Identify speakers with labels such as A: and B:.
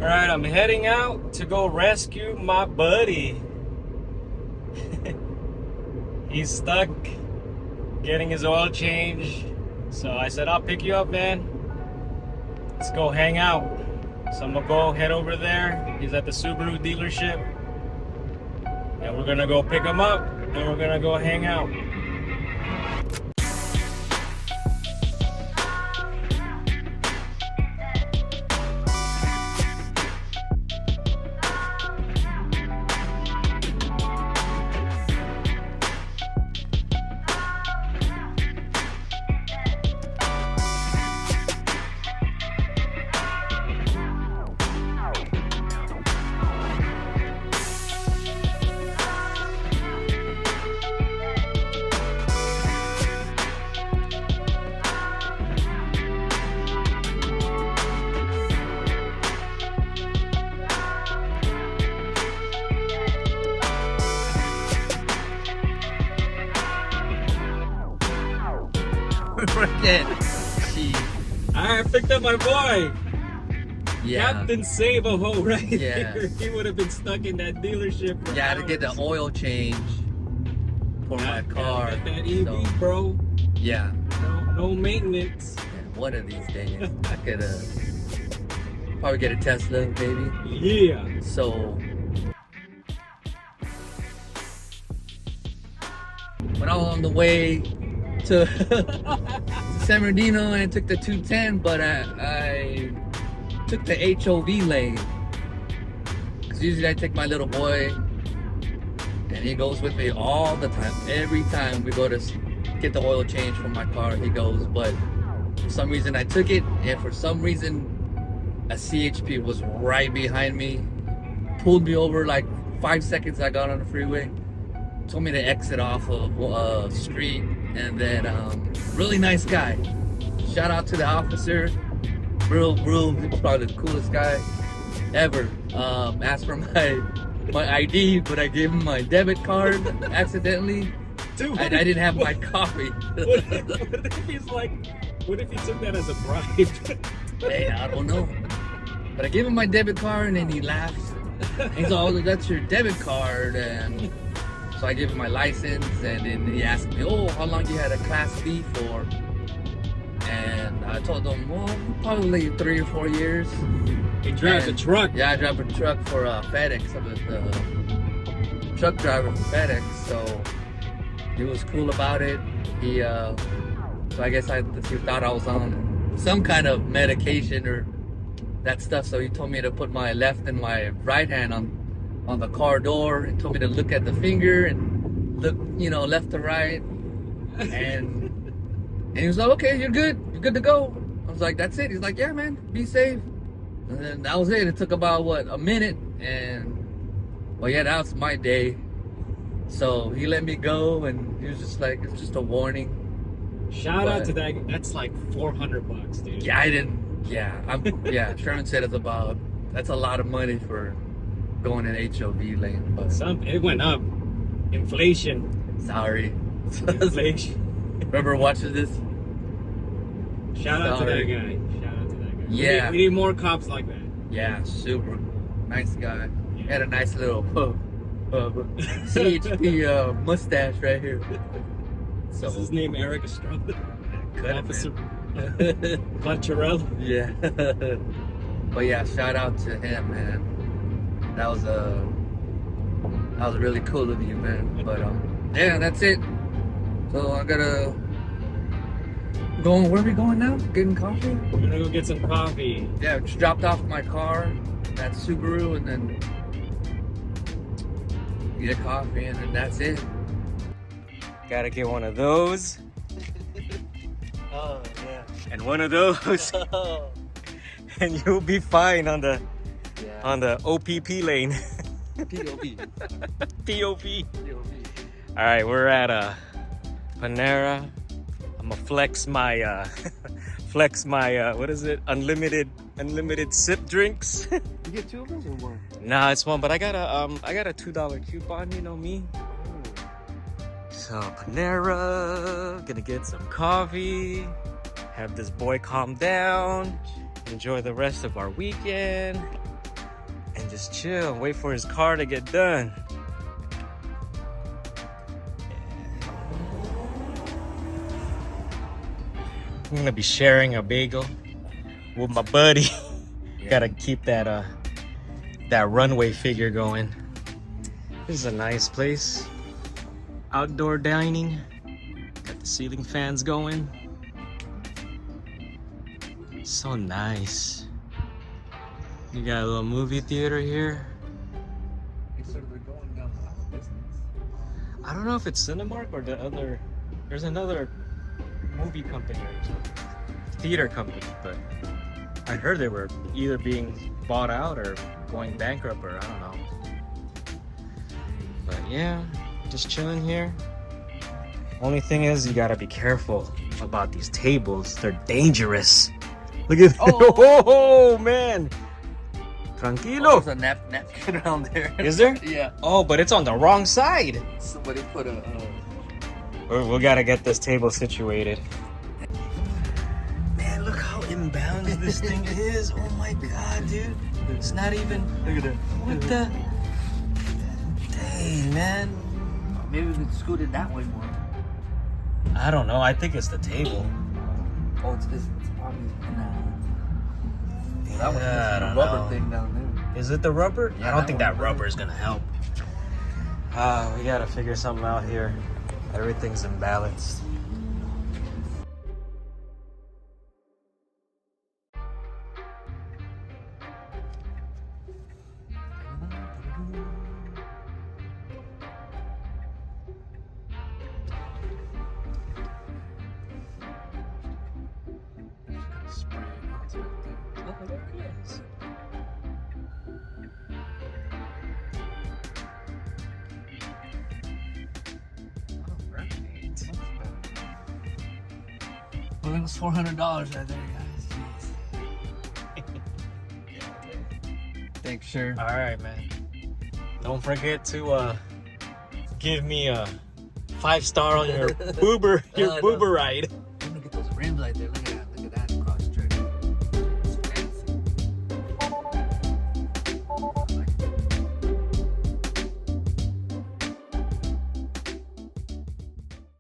A: All right, I'm heading out to go rescue my buddy. He's stuck getting his oil change. So I said, I'll pick you up, man. Let's go hang out. So I'm gonna go head over there. He's at the Subaru dealership. And we're gonna go pick him up and we're gonna go hang out. I picked up my boy.
B: Yeah.
A: Captain Save-A-Ho right
B: Yeah.
A: here. He would have been stuck in that dealership for
B: Yeah, to get the
A: hours.
B: oil change for my car.
A: Got that EV,
B: So,
A: bro.
B: yeah.
A: No maintenance.
B: And one of these days, I could probably get a Tesla, maybe.
A: Yeah.
B: So, when I was on the way to San Bernardino and took the 210, but I took the HOV lane. Because usually I take my little boy and he goes with me all the time. Every time we go to get the oil change from my car, he goes. But for some reason I took it, and for some reason a CHP was right behind me, pulled me over like 5 seconds. I got on the freeway, told me to exit off of street, and then really nice guy. Shout out to the officer. Real, he's probably the coolest guy ever. Asked for my ID, but I gave him my debit card accidentally.
A: Dude,
B: I didn't have my coffee.
A: what if he's like, what if he took that as a bribe?
B: Hey, I don't know. But I gave him my debit card, and then he laughs. He's all, "That's your debit card," and so I gave him my license, and then he asked me, "Oh, how long you had a Class B for?" And I told him, "Well, probably 3 or 4 years."
A: He drives a truck.
B: Yeah, I drive a truck for FedEx. I was the truck driver for FedEx, so he was cool about it. He, so I guess he thought I was on some kind of medication or that stuff. So he told me to put my left and my right hand on the car door, and told me to look at the finger and look, left to right. And he was like, "Okay, you're good to go." I was like, "That's it." He's like, "Yeah, man, be safe." And then that was it. It took about a minute, and well, yeah, that was my day. So he let me go, and he was just like, "It's just a warning."
A: Shout out to that. That's like $400, dude.
B: Yeah, I didn't. Yeah, Sherman said that's a lot of money for going in HOV lane, but
A: It went up. Inflation.
B: sorry.
A: Inflation.
B: Remember watching this?
A: Shout out to that
B: Sorry.
A: guy. Shout out to that guy.
B: Yeah.
A: We need more cops like that.
B: Yeah, super nice guy. He had a nice little CHP mustache right here. So
A: Is his name Eric Estrada?
B: could have
A: Officer
B: been.
A: Poncherello.
B: Yeah. But yeah, shout out to him, man. That was really cool of you, man. But yeah, that's it. So I gotta go. Where are we going now? Getting coffee?
A: We're gonna go get some coffee.
B: Yeah, just dropped off my car at Subaru, and then get coffee, and then that's it.
A: Gotta get one of those
B: Oh yeah.
A: and one of those, and you'll be fine on the OPP lane.
B: POV.
A: POV. All right, we're at Panera. I'm gonna flex my what is it? Unlimited sip drinks.
B: You get 2 of them or one?
A: Nah, it's one, but I got a $2 coupon. You know me. So Panera, gonna get some coffee, have this boy calm down, enjoy the rest of our weekend. and just chill, wait for his car to get done. I'm gonna be sharing a bagel with my buddy. Gotta keep that that runway figure going. This is a nice place. Outdoor dining. Got the ceiling fans going. So nice. You got a little movie theater here. I don't know if it's Cinemark or the other. There's another movie company or something. Theater company, but I heard they were either being bought out or going bankrupt, or I don't know. But yeah, just chilling here. Only thing is, you gotta be careful about these tables. They're dangerous. Look at oh man. Tranquilo.
B: There's a napkin around there.
A: Is there?
B: Yeah.
A: Oh, but it's on the wrong side.
B: Somebody put a.
A: We gotta get this table situated. Man, look how imbalanced this thing is. Oh my god, dude. It's not even. Look at that. What the? Dang, man.
B: Maybe we could scoot it that way more.
A: I don't know. I think it's the table.
B: Oh, it's probably.
A: Yeah,
B: That was
A: I
B: the
A: don't
B: rubber
A: know.
B: thing down there.
A: Is it the rubber?
B: Yeah,
A: I don't think that
B: one.
A: rubber is gonna help. We gotta figure something out here. Everything's imbalanced. Oh, there it is.
B: Well, it was $400 right there, guys. Thanks, sure.
A: All right, man. Don't forget to give me a 5-star on your boober ride.